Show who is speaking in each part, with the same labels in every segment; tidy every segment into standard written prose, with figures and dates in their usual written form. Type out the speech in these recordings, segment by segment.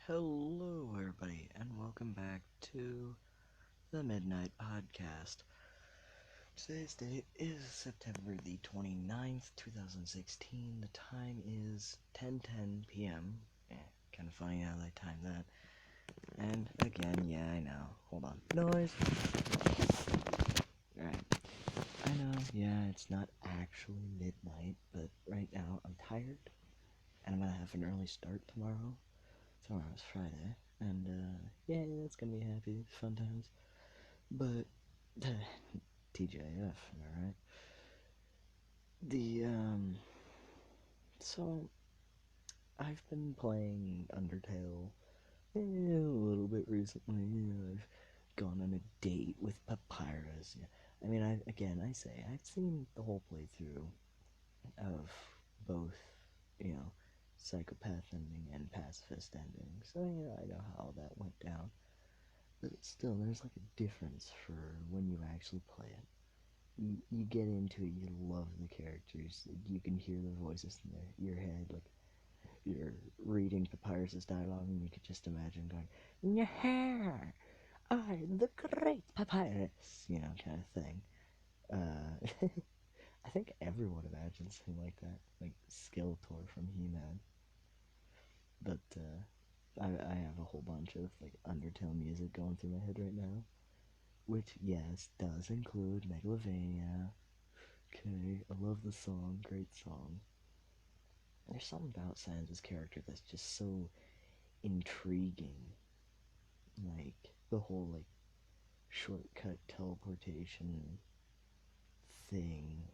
Speaker 1: Hello, everybody, and welcome back to the Midnight Podcast. Today's date is September the 29th, 2016. The time is 10:10 p.m. Kind of funny how they time that. And again, yeah, I know. Hold on. Noise! Alright. I know, yeah, it's not actually midnight, but right now I'm tired, and I'm gonna have an early start tomorrow. Tomorrow's Friday, and yeah, it's gonna be happy, fun times. But TJF, am I right? The so I've been playing Undertale a little bit recently. I've gone on a date with Papyrus. Yeah. I mean, I say I've seen the whole playthrough of both, you know, psychopath ending and pacifist ending. So I know how that went down. But still, there's like a difference for when you actually play it. You get into it, you love the characters, you can hear the voices in your head, like you're reading Papyrus's dialogue, and you could just imagine going, "Yeah, I'm the great Papyrus," kind of thing. I think everyone imagines him like that, like Skeletor from He-Man. But I have a whole bunch of like Undertale music going through my head right now, which yes does include Megalovania. Okay, I love the song, great song. There's something about Sans' character that's just so intriguing. Like, the whole, like, shortcut teleportation thing.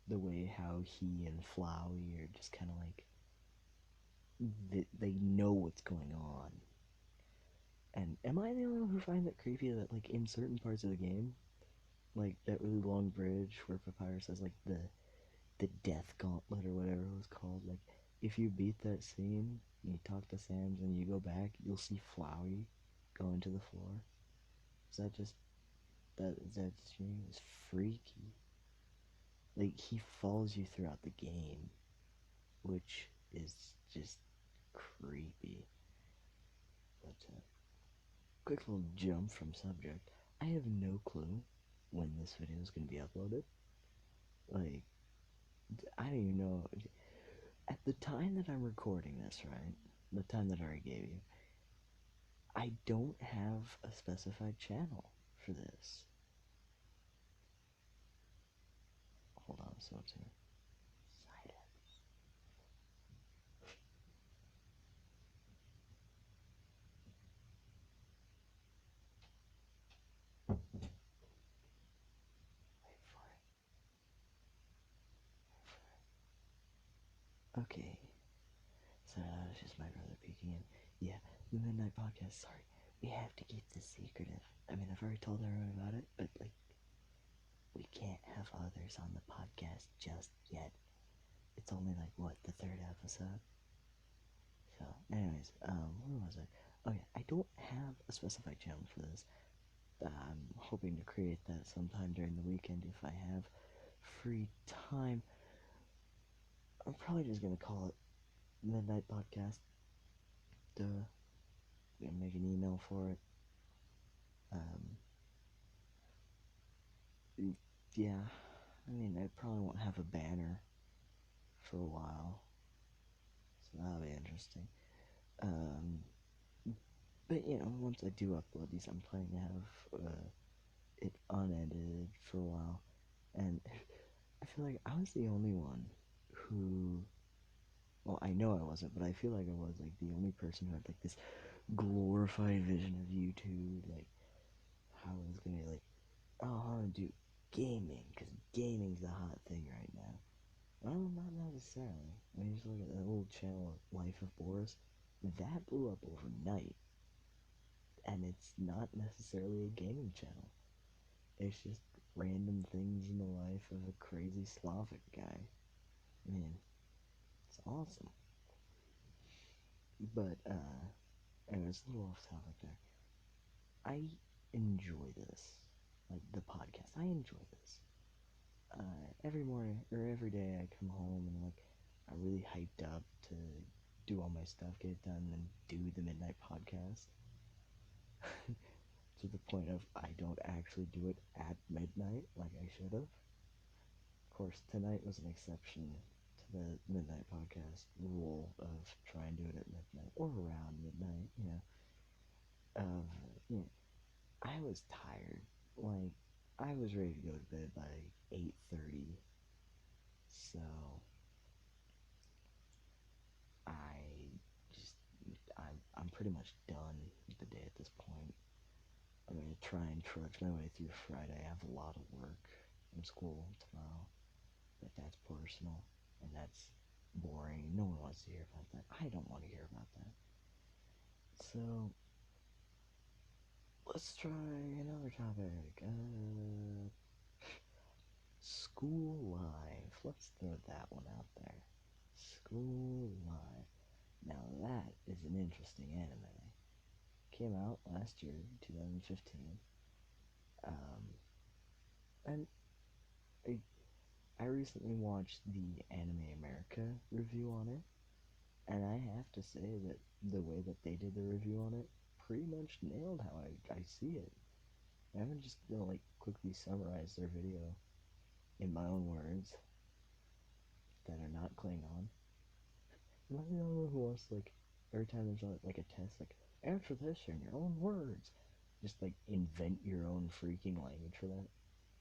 Speaker 1: The way how he and Flowey are just kind of like, they know what's going on. And am I the only one who finds it creepy that, like, in certain parts of the game, like, that really long bridge where Papyrus has, like, the death gauntlet or whatever it was called. Like, if you beat that scene, and you talk to Sans, and you go back, you'll see Flowey go into the floor. Is that just is that just me? It's freaky. Like he follows you throughout the game, which is just creepy. But quick little jump from subject. I have no clue when this video is going to be uploaded. Like, I don't even know. At the time that I'm recording this, right? The time that I already gave you, I don't have a specified channel for this. Hold on, so it's here. Silence. Wait for it. Okay. So it's just my brother peeking in. Yeah, the Midnight Podcast. Sorry, we have to keep this secretive. I mean, I've already told everyone about it, but like, we can't have others on the podcast just yet. It's only like what, the third episode. So, anyways, where was I? Oh yeah, I don't have a specified channel for this. I'm hoping to create that sometime during the weekend if I have free time. I'm probably just gonna call it Midnight Podcast. Duh. Gonna make an email for it. Um, yeah, I mean, I probably won't have a banner for a while, so that'll be interesting. Um, but once I do upload these, I'm planning to have it unedited for a while, and I feel like I was the only one who, well, I know I wasn't, but I feel like I was like the only person who had like this glorified vision of YouTube, like how I was gonna be like, oh, I want to do gaming, because gaming's the hot thing right now. Well, not necessarily. When you just look at that old channel, Life of Boris, that blew up overnight. And it's not necessarily a gaming channel. It's just random things in the life of a crazy Slavic guy. I mean, it's awesome. But, anyways, a little off topic there. I enjoy this. Like, the podcast. I enjoy this. Every morning, or every day I come home and, like, I'm really hyped up to do all my stuff, get it done, and do the midnight podcast. To the point of I don't actually do it at midnight like I should have. Of course, tonight was an exception to the midnight podcast rule of try and do it at midnight or around midnight. Uh, you know, I was tired. Like I was ready to go to bed by 8:30, so I just I'm pretty much done with the day at this point. I'm gonna try and trudge my way through Friday. I have a lot of work from school tomorrow, but that's personal and that's boring. No one wants to hear about that. I don't want to hear about that. So let's try another topic. School life. Let's throw that one out there. School life. Now that is an interesting anime. Came out last year, 2015. Um, and I, I recently watched the Anime America review on it, and I have to say that the way that they did the review on it pretty much nailed how I see it. I'm just gonna like quickly summarize their video in my own words that are not Klingon. Am I the only one who wants like every time there's like a test, like answer this in your own words? Just like invent your own freaking language for that.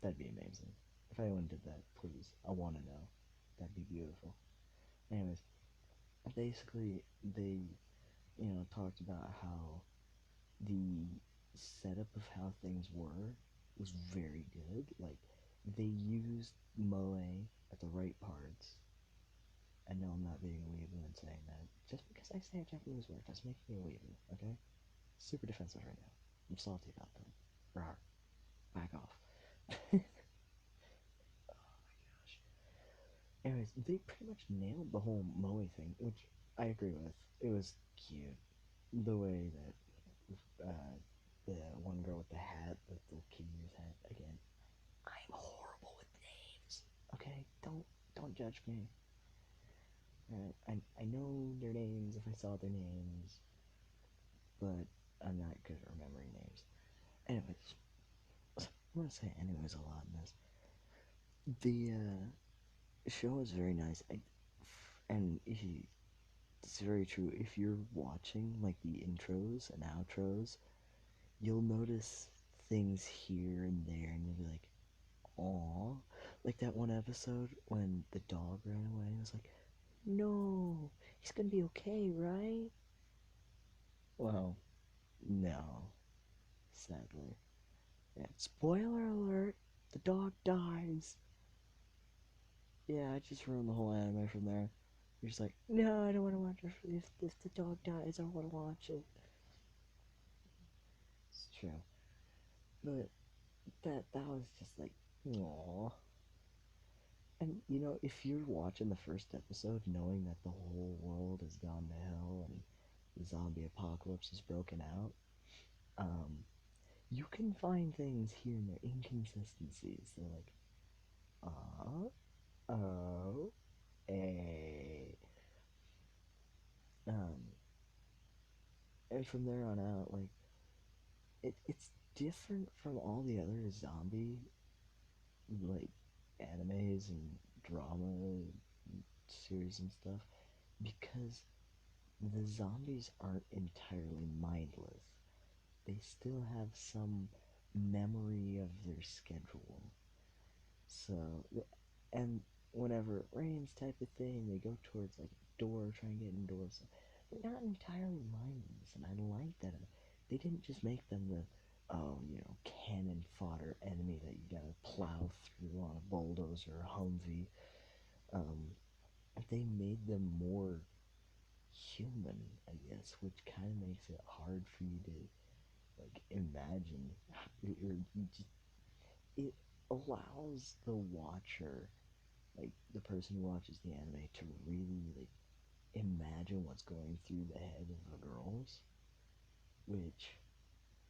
Speaker 1: That'd be amazing. If anyone did that, please, I want to know. That'd be beautiful. Anyways, basically they talked about how the setup of how things were was very good. Like they used moe at the right parts. I know I'm not being a weeaboo in saying that. Just because I say a Japanese word doesn't make me a weeaboo, okay? Super defensive right now. I'm salty about that. Rawr. Back off. Oh my gosh. Anyways, they pretty much nailed the whole moe thing, which I agree with. It was cute. The way that the one girl with the hat, the kid ears hat, again, I'm horrible with names. Okay? Don't judge me. I know their names if I saw their names, but I'm not good at remembering names. Anyways, I'm gonna say anyways a lot in this. The show is very nice, and it's very true. If you're watching like the intros and outros, you'll notice things here and there, and you'll be like, "Aw," like that one episode when the dog ran away. I was like, "No, he's gonna be okay, right?" Well, no, sadly. Yeah, spoiler alert, the dog dies. Yeah, I just ruined the whole anime from there. You're just like, no, I don't want to watch it. If the dog dies, I don't want to watch it. It's true. But that was just like, aww. And if you're watching the first episode knowing that the whole world has gone to hell and the zombie apocalypse is broken out, um, you can find things here and there, inconsistencies. They're like, oh, a. Um, and from there on out, like, it's different from all the other zombie, like, animes and drama series and stuff because the zombies aren't entirely mindless. They still have some memory of their schedule. So, and whenever it rains type of thing, they go towards like a door, try and get indoors. So they're not entirely mindless, and I like that. They didn't just make them the, cannon fodder enemy that you gotta plow through on a bulldozer or Humvee. Um, they made them more human, I guess, which kind of makes it hard for you to like imagine. Or just, it allows the watcher, like the person who watches the anime, to really like imagine what's going through the head of the girls. Which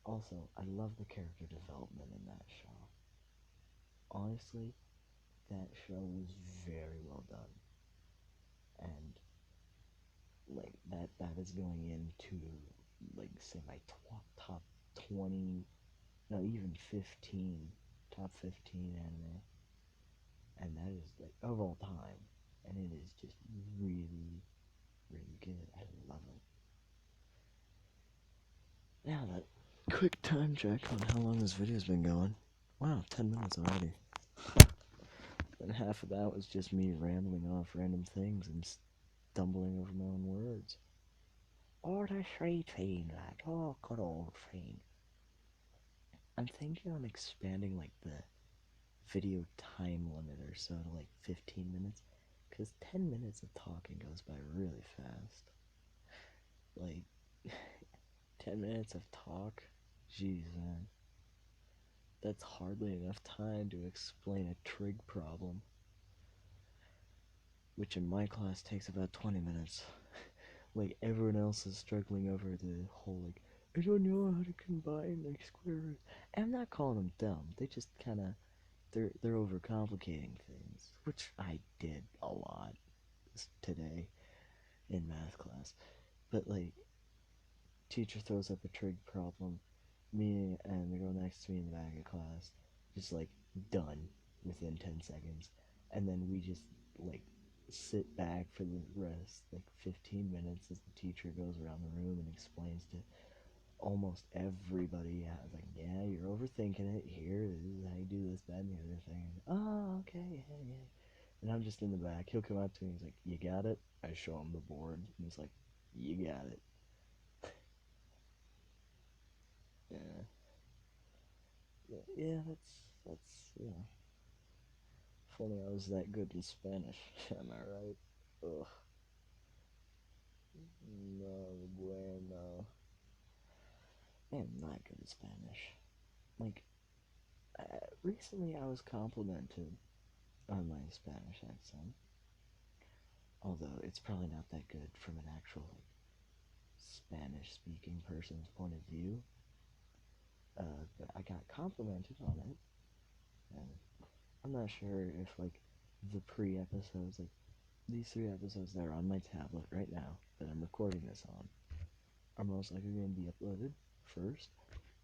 Speaker 1: also, I love the character development in that show. Honestly, that show was very well done, and like that is going into like say my top 20, no, even 15, top 15 anime, and that is like of all time, and it is just really really good. I love it. Now that quick time check on how long this video's been going. Wow, 10 minutes already. And half of that was just me rambling off random things and stumbling over my own words. Oh, the sweet thing, lad. Oh, good old thing. I'm thinking on expanding like the video time limit or so to like 15 minutes, because 10 minutes of talking goes by really fast. Like, 10 minutes of talk? Jeez, man. That's hardly enough time to explain a trig problem, which in my class takes about 20 minutes. Like, everyone else is struggling over the whole, like, I don't know how to combine, like, square roots. And I'm not calling them dumb. They just kind of, they're overcomplicating things, which I did a lot today in math class. But, like, teacher throws up a trig problem, me and the girl next to me in the back of class, just, like, done within 10 seconds. And then we just, like, sit back for the rest, like 15 minutes, as the teacher goes around the room and explains to almost everybody. I was like, yeah, you're overthinking it. Here, this is how you do this, that, and the other thing. Oh, okay, yeah, yeah. And I'm just in the back. He'll come up to me. He's like, you got it? I show him the board. And he's like, you got it. Yeah. Yeah, yeah. If only I was that good in Spanish. Am I right? Ugh. No bueno. I am not good at Spanish. Like, recently I was complimented on my Spanish accent. Although it's probably not that good from an actual like, Spanish speaking person's point of view. But I got complimented on it. And I'm not sure if like the pre-episodes, like these 3 episodes that are on my tablet right now that I'm recording this on, are most likely going to be uploaded first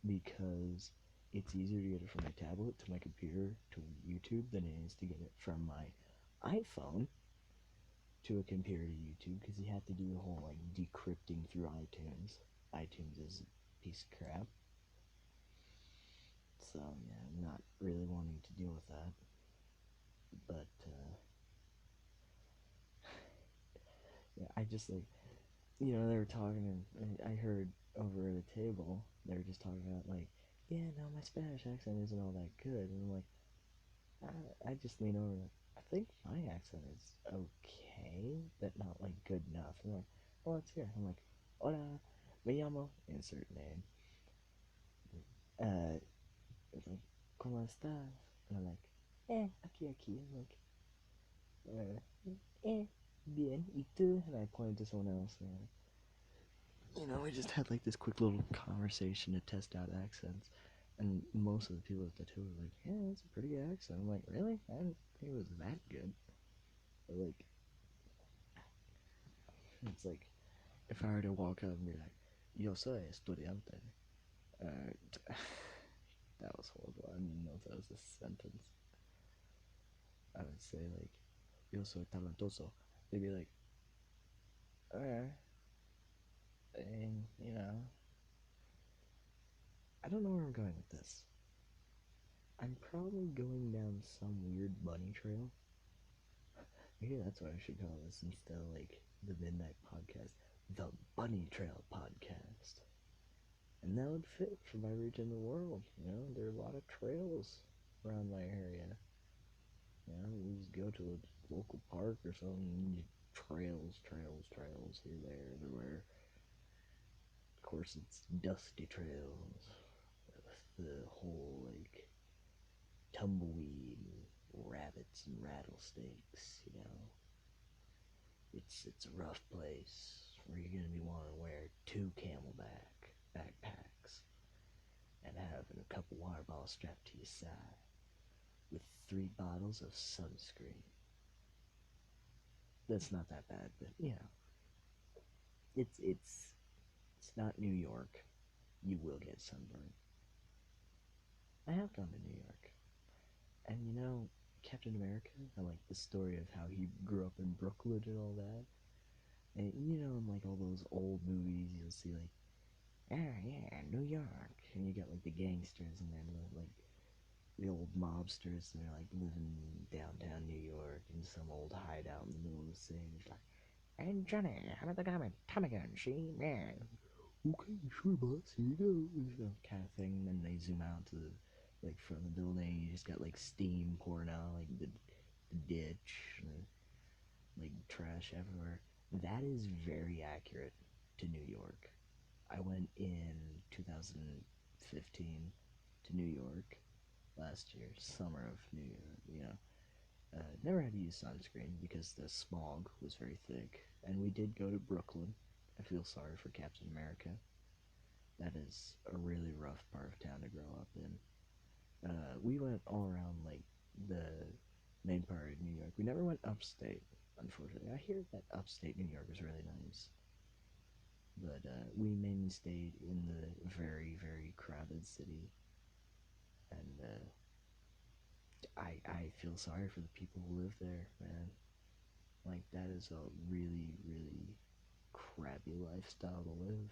Speaker 1: because it's easier to get it from my tablet to my computer to YouTube than it is to get it from my iPhone to a computer to YouTube, because you have to do the whole like decrypting through iTunes. iTunes is a piece of crap. So yeah, I'm not really wanting to deal with that. But yeah, I just like, they were talking, and I heard over at a table they were just talking about like, yeah, no, my Spanish accent isn't all that good, and I'm like, I just lean over like, I think my accent is okay, but not like good enough. And they're like, well, let's hear. I'm like, hola, me llamo, insert name. It's like, ¿cómo estás? And I'm like, aquí. I'm like, bien, ¿y tú? And I pointed to someone else. And we just had like this quick little conversation to test out accents. And most of the people at the table were like, yeah, that's a pretty good accent. I'm like, really? I didn't think it was that good. But like, it's like, if I were to walk up and be like, yo soy estudiante. Uh, that was horrible. I didn't know if that was a sentence. I would say like, yo soy talentoso. They'd be like, alright. And, I don't know where I'm going with this. I'm probably going down some weird bunny trail. Maybe that's what I should call this instead of like the Midnight Podcast. The Bunny Trail Podcast. And that would fit for my region of the world. There are a lot of trails around my area. You just go to a local park or something, and you trails here, there, everywhere. Of course, it's dusty trails with the whole like tumbleweed, and rabbits and rattlesnakes. It's a rough place where you're gonna be wanting to wear 2 camelback backpacks and having a couple water bottles strapped to your side with 3 bottles of sunscreen. That's not that bad, but it's not New York. You will get sunburned. I have gone to New York, and Captain America. I like the story of how he grew up in Brooklyn and all that. And in like all those old movies, you'll see like, ah, yeah, New York, and you got like the gangsters and then like the old mobsters that are like living downtown New York in some old hideout in the middle of the city. It's like, and Johnny, I'm at the Tommy gun, see, yeah. Okay, sure, boss. Here you go. Kind of thing. And then they zoom out to the like front of the building. You just got like steam pouring out, like the ditch, and like trash everywhere. That is very accurate to New York. I went in 2015 to New York last year, summer of New Year. Never had to use sunscreen because the smog was very thick, and we did go to Brooklyn. I feel sorry for Captain America. That is a really rough part of town to grow up in. We went all around like the main part of New York. We never went upstate, unfortunately. I hear that upstate New York is really nice, but we mainly stayed in the very very crowded city, and I feel sorry for the people who live there, man. Like that is a really really crappy lifestyle to live.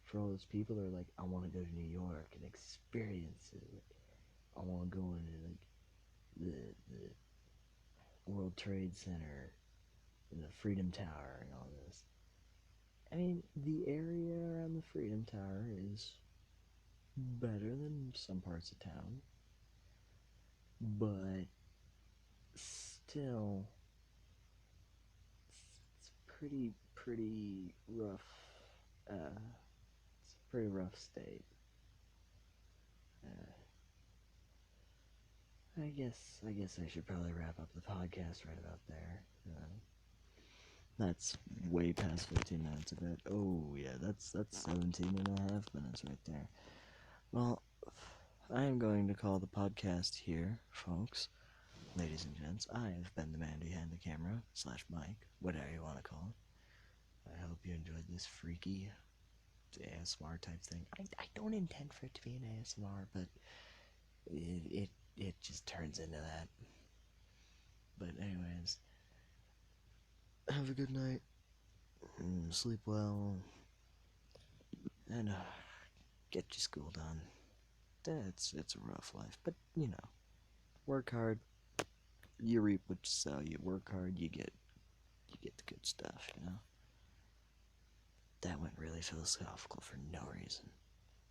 Speaker 1: For all those people that are like, I want to go to New York and experience it. Like, I want to go into like the World Trade Center and the Freedom Tower and all this. I mean, the area around the Freedom Tower is better than some parts of town, but still, it's pretty rough. It's a pretty rough state. Uh, I guess I should probably wrap up the podcast right about there. That's way past 15 minutes of it. Oh yeah, that's 17 and a half minutes right there. Well, I am going to call the podcast here, folks. Ladies and gents, I have been the man behind the camera / mic, whatever you want to call it. I hope you enjoyed this freaky ASMR type thing. I don't intend for it to be an ASMR, but it just turns into that. But anyways, have a good night, sleep well, and get your school done. It's a rough life, but work hard, you reap what you sow. You work hard, you get the good stuff. That went really philosophical for no reason.